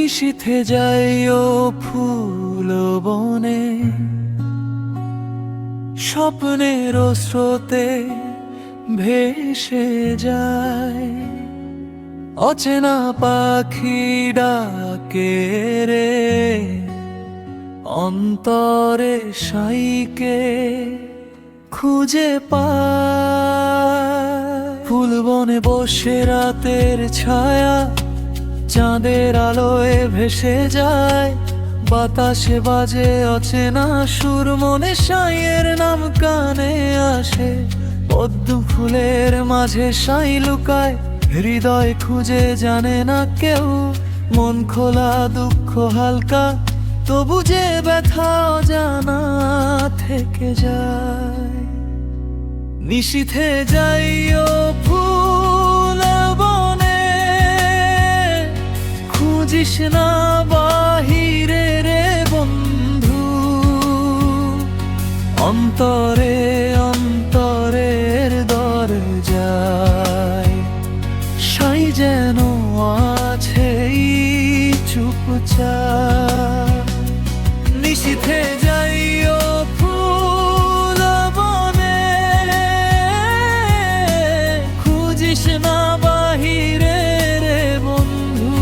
নিশীথে যাইও ফুল বনে, স্বপ্নের স্রোতে ভেসে যায়। অচেনা পাখি ডাকে রে, অন্তরে সাইকে খুঁজে পায়। ফুল বনে বসে রাতের ছায়া চাঁদের আলোয় ভেসে যায়। বাতাসে বাজে অচেনা সুর, মনে সাইয়ের নাম কানে আসে। পদ্ম ফুলের মাঝে সাই লুকায়, হৃদয় খুঁজে জানে না কেউ। মন খোলা দুঃখ হালকা, তবু যে ব্যথা অজানা থেকে যায়। নিশীথে যাইও ফুল বনে, খুঁজিস না বাহিরে রে বন্ধু। অন্তরে অন্তরের দরজায় সাই যেন আছে চুপচাপ। নিশীথে যাইও ফুল বনে, খুঁজিস না বাহিরে রে বন্ধু।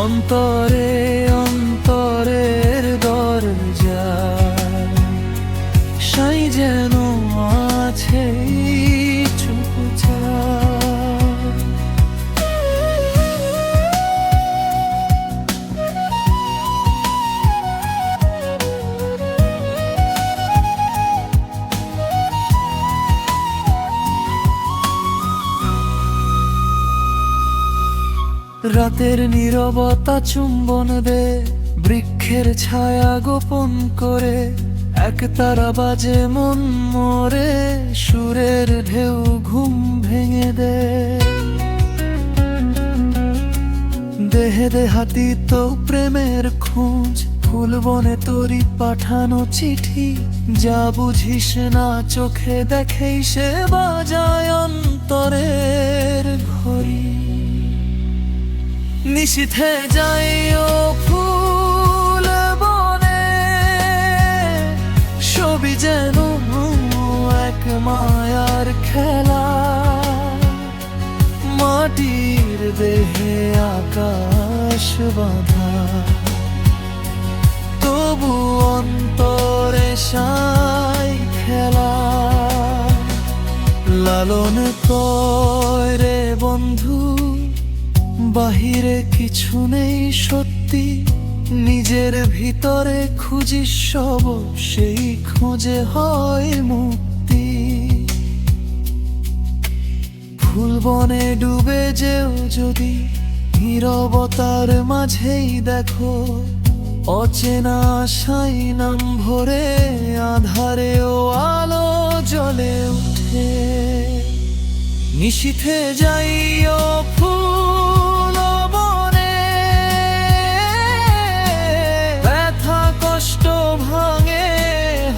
অন্তরে অন্তরের দরজায় সাই যেন আছে চুপচাপ। রাতের নীরবতা চুম্বন দে, বৃক্ষের ছায়া গোপন করে। এক তারা বাজে মন মরে, সুরের ঢেউ ঘুম ভেঙে দে। দেহে দেহাতি তো প্রেমের খোঁজ, ফুল বনে তোরি পাঠানো চিঠি। যা বুঝিস না চোখে দেখেই সে বাজায় অন্তরের ঘড়ি। নিশীথে যাইও ফুল বনে, ছবি যেন এক মায়ার খেলা। মাটির দেহে আকাশ বাঁধা, তবু অন্তরে সাই খেলা। লালন কয় রে বন্ধু, বাহিরে কিছু নেই সত্যি। নিজের ভিতরে খুঁজিস সব, সেই খোঁজে হয় মুক্তি। ফুল বনে ডুবে যেও যদি, নীরবতার মাঝেই দেখো। অচেনা আশাই নাম ভরে, আধারেও আলো জ্বলে উঠে। নিশীথে যাইও ফুল বনে, ব্যথা কষ্ট ভাঙে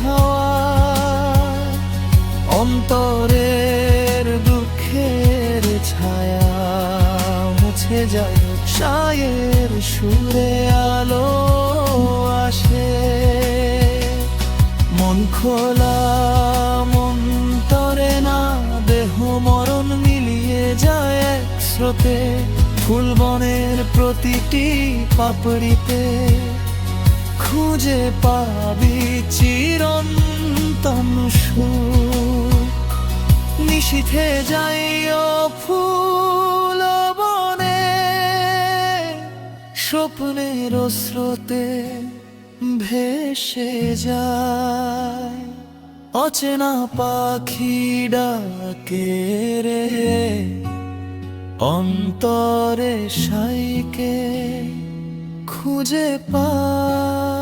হাওয়া। অন্তরের দুঃখের ছায়া মুছে যায়, সায়ের সুরে আলো আসে। মন খোলা মন তরে না, দেহ মরণ মিলিয়ে যায় এক স্রোতে। ফুল বনের প্রতিটি পাপড়িতে খুঁজে পাবি চিরন্তন সুখ। নিশীথে যাইও ফুল বনে, স্বপ্নের স্রোতে ভেসে যায়। অচেনা পাখি ডাকে রে, অন্তরে সাইকে খুঁজে পায়।